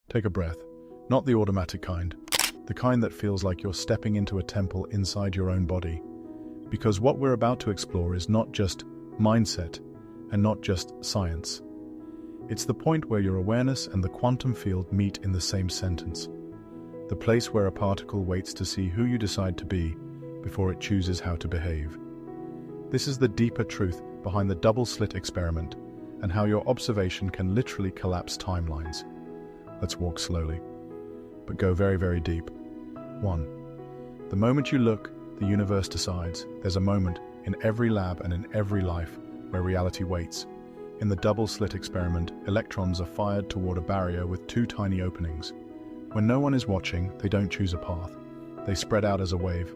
Take a breath, not the automatic kind, the kind that feels like you're stepping into a temple inside your own body. Because what we're about to explore is not just mindset and not just science. It's the point where your awareness and the quantum field meet in the same sentence. The place where a particle waits to see who you decide to be before it chooses how to behave. This is the deeper truth behind the double-slit experiment and how your observation can literally collapse timelines. Let's walk slowly, but go very, very deep. 1. The moment you look, the universe decides. There's a moment in every lab and in every life where reality waits. In the double-slit experiment, electrons are fired toward a barrier with 2 tiny openings. When no one is watching, they don't choose a path. They spread out as a wave,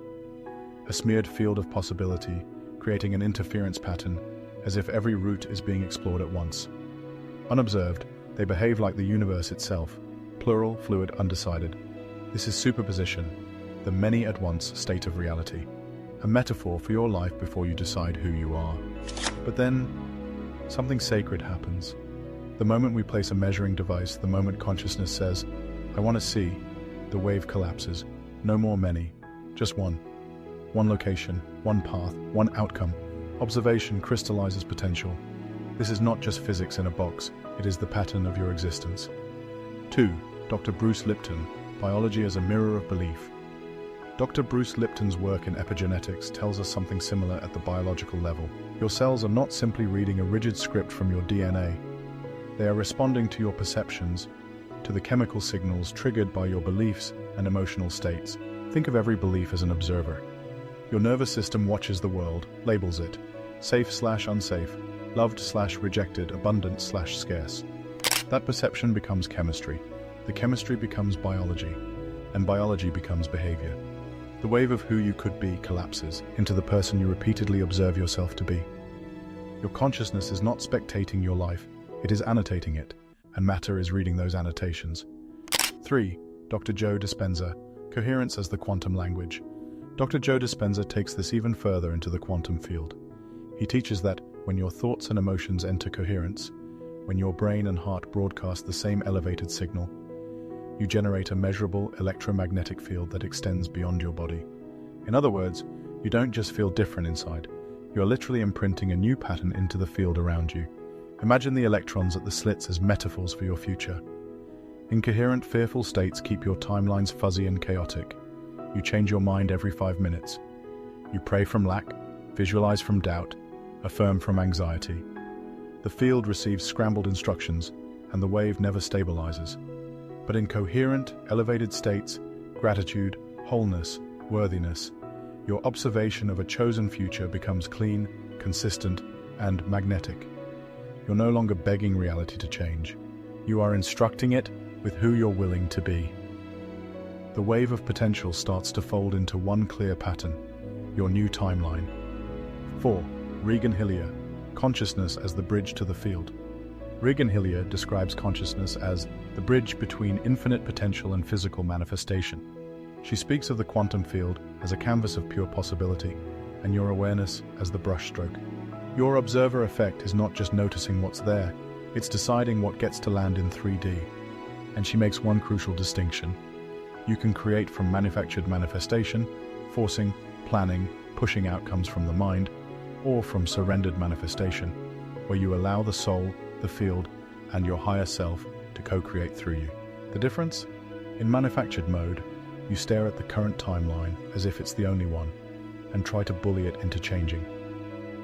a smeared field of possibility, creating an interference pattern, as if every route is being explored at once. Unobserved, they behave like the universe itself, plural, fluid, undecided. This is superposition, the many-at-once state of reality, a metaphor for your life before you decide who you are. But then, something sacred happens. The moment we place a measuring device, the moment consciousness says, "I want to see," the wave collapses. No more many, just one. One location, one path, one outcome. Observation crystallizes potential. This is not just physics in a box, it is the pattern of your existence. 2. Dr. Bruce Lipton, Biology as a Mirror of Belief. Dr. Bruce Lipton's work in epigenetics tells us something similar at the biological level. Your cells are not simply reading a rigid script from your DNA. They are responding to your perceptions, to the chemical signals triggered by your beliefs and emotional states. Think of every belief as an observer. Your nervous system watches the world, labels it safe/unsafe, loved/rejected, abundant/scarce. That perception becomes chemistry. The chemistry becomes biology, and biology becomes behavior. The wave of who you could be collapses into the person you repeatedly observe yourself to be. Your consciousness is not spectating your life, it is annotating it, and matter is reading those annotations. 3. Dr. Joe Dispenza, Coherence as the Quantum Language. Dr. Joe Dispenza takes this even further into the quantum field. He teaches that when your thoughts and emotions enter coherence, when your brain and heart broadcast the same elevated signal, you generate a measurable electromagnetic field that extends beyond your body. In other words, you don't just feel different inside, you are literally imprinting a new pattern into the field around you. Imagine the electrons at the slits as metaphors for your future. Incoherent, fearful states keep your timelines fuzzy and chaotic. You change your mind every 5 minutes. You pray from lack, visualize from doubt, affirm from anxiety. The field receives scrambled instructions, and the wave never stabilizes. But in coherent, elevated states, gratitude, wholeness, worthiness, your observation of a chosen future becomes clean, consistent, and magnetic. You're no longer begging reality to change. You are instructing it with who you're willing to be. The wave of potential starts to fold into one clear pattern, your new timeline. 4. Regan Hillier, Consciousness as the Bridge to the Field. Regan Hillier describes consciousness as the bridge between infinite potential and physical manifestation. She speaks of the quantum field as a canvas of pure possibility, and your awareness as the brushstroke. Your observer effect is not just noticing what's there, it's deciding what gets to land in 3D. And she makes one crucial distinction. You can create from manufactured manifestation, forcing, planning, pushing outcomes from the mind, or from surrendered manifestation, where you allow the soul, the field, and your higher self to co-create through you. The difference? In manufactured mode, you stare at the current timeline as if it's the only one, and try to bully it into changing.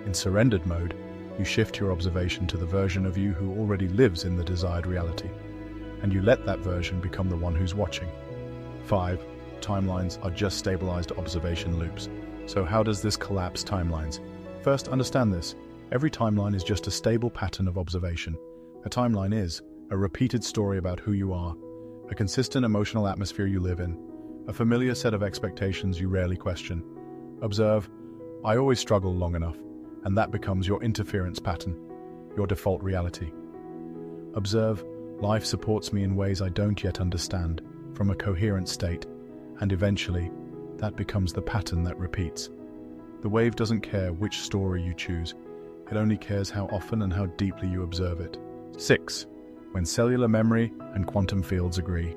In surrendered mode, you shift your observation to the version of you who already lives in the desired reality, and you let that version become the one who's watching. 5. Timelines are just stabilized observation loops. So how does this collapse timelines? First, understand this. Every timeline is just a stable pattern of observation. A timeline is a repeated story about who you are, a consistent emotional atmosphere you live in, a familiar set of expectations you rarely question. Observe, I always struggle long enough, and that becomes your interference pattern, your default reality. Observe, life supports me in ways I don't yet understand, from a coherent state, and eventually, that becomes the pattern that repeats. The wave doesn't care which story you choose, it only cares how often and how deeply you observe it. 6. when cellular memory and quantum fields agree.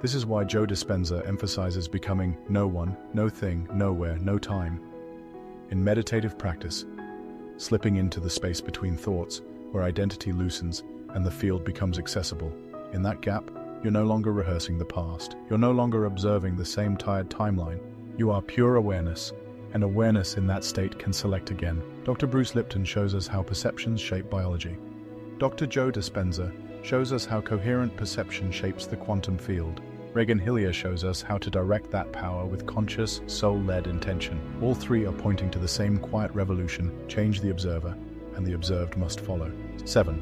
This is why Joe Dispenza emphasizes becoming no one, no thing, nowhere, no time. In meditative practice, slipping into the space between thoughts, where identity loosens and the field becomes accessible. In that gap, you're no longer rehearsing the past. You're no longer observing the same tired timeline. You are pure awareness, and awareness in that state can select again. Dr. Bruce Lipton shows us how perceptions shape biology. Dr. Joe Dispenza shows us how coherent perception shapes the quantum field. Regan Hillier shows us how to direct that power with conscious, soul-led intention. All three are pointing to the same quiet revolution: change the observer, and the observed must follow. 7.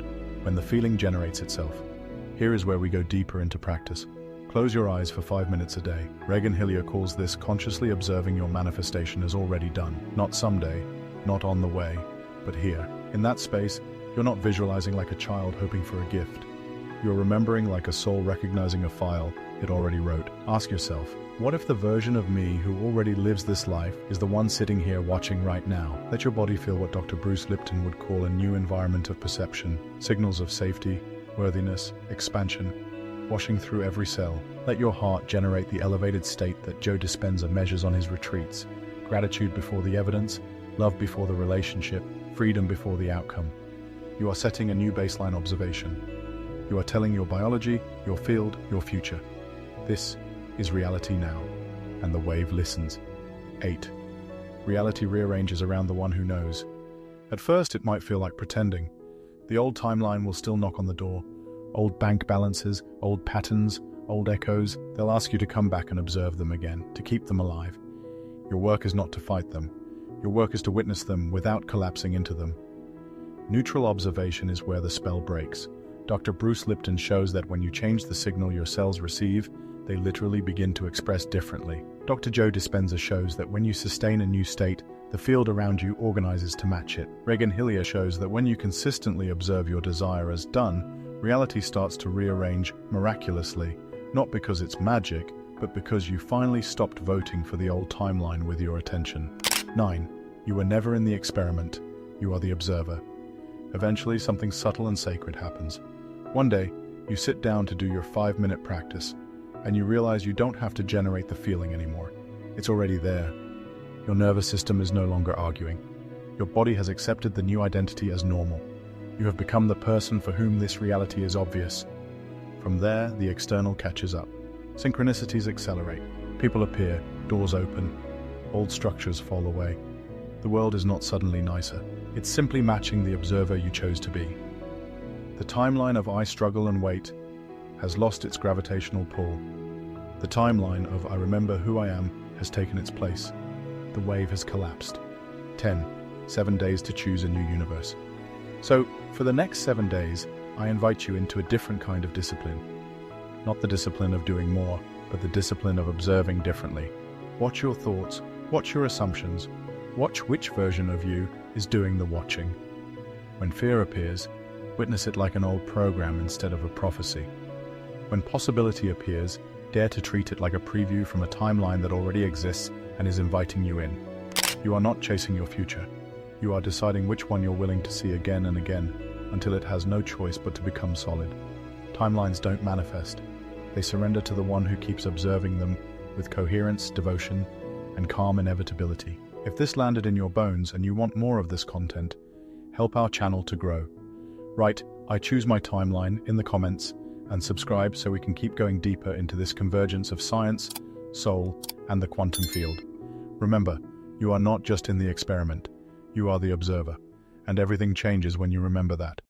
When the feeling generates itself. Here is where we go deeper into practice. Close your eyes for 5 minutes a day. Regan Hillier calls this consciously observing your manifestation as already done. Not someday, not on the way, but here. In that space, you're not visualizing like a child hoping for a gift. You're remembering like a soul recognizing a file it already wrote. Ask yourself, what if the version of me who already lives this life is the one sitting here watching right now? Let your body feel what Dr. Bruce Lipton would call a new environment of perception, signals of safety, worthiness, expansion, washing through every cell. Let your heart generate the elevated state that Joe Dispenza measures on his retreats: gratitude before the evidence, love before the relationship, freedom before the outcome. You are setting a new baseline observation. You are telling your biology, your field, your future: this is reality now, and the wave listens. 8. Reality rearranges around the one who knows. At first it might feel like pretending. The old timeline will still knock on the door. Old bank balances, old patterns, old echoes. They'll ask you to come back and observe them again, to keep them alive. Your work is not to fight them. Your work is to witness them without collapsing into them. Neutral observation is where the spell breaks. Dr. Bruce Lipton shows that when you change the signal your cells receive, they literally begin to express differently. Dr. Joe Dispenza shows that when you sustain a new state, the field around you organizes to match it. Regan Hillier shows that when you consistently observe your desire as done, reality starts to rearrange miraculously, not because it's magic, but because you finally stopped voting for the old timeline with your attention. 9. You are never in the experiment. You are the observer. Eventually, something subtle and sacred happens. One day, you sit down to do your 5-minute practice, and you realize you don't have to generate the feeling anymore. It's already there. Your nervous system is no longer arguing. Your body has accepted the new identity as normal. You have become the person for whom this reality is obvious. From there, the external catches up. Synchronicities accelerate. People appear, doors open, old structures fall away. The world is not suddenly nicer. It's simply matching the observer you chose to be. The timeline of I struggle and wait has lost its gravitational pull. The timeline of I remember who I am has taken its place. The wave has collapsed. 10. 7 days to choose a new universe. So, for the next 7 days, I invite you into a different kind of discipline. Not the discipline of doing more, but the discipline of observing differently. Watch your thoughts, watch your assumptions, watch which version of you is doing the watching. When fear appears, witness it like an old program instead of a prophecy. When possibility appears, dare to treat it like a preview from a timeline that already exists and is inviting you in. You are not chasing your future. You are deciding which one you're willing to see again and again, until it has no choice but to become solid. Timelines don't manifest. They surrender to the one who keeps observing them with coherence, devotion, and calm inevitability. If this landed in your bones and you want more of this content, help our channel to grow. Write, "I choose my timeline" in the comments, and subscribe so we can keep going deeper into this convergence of science, soul, and the quantum field. Remember, you are not just in the experiment. You are the observer, and everything changes when you remember that.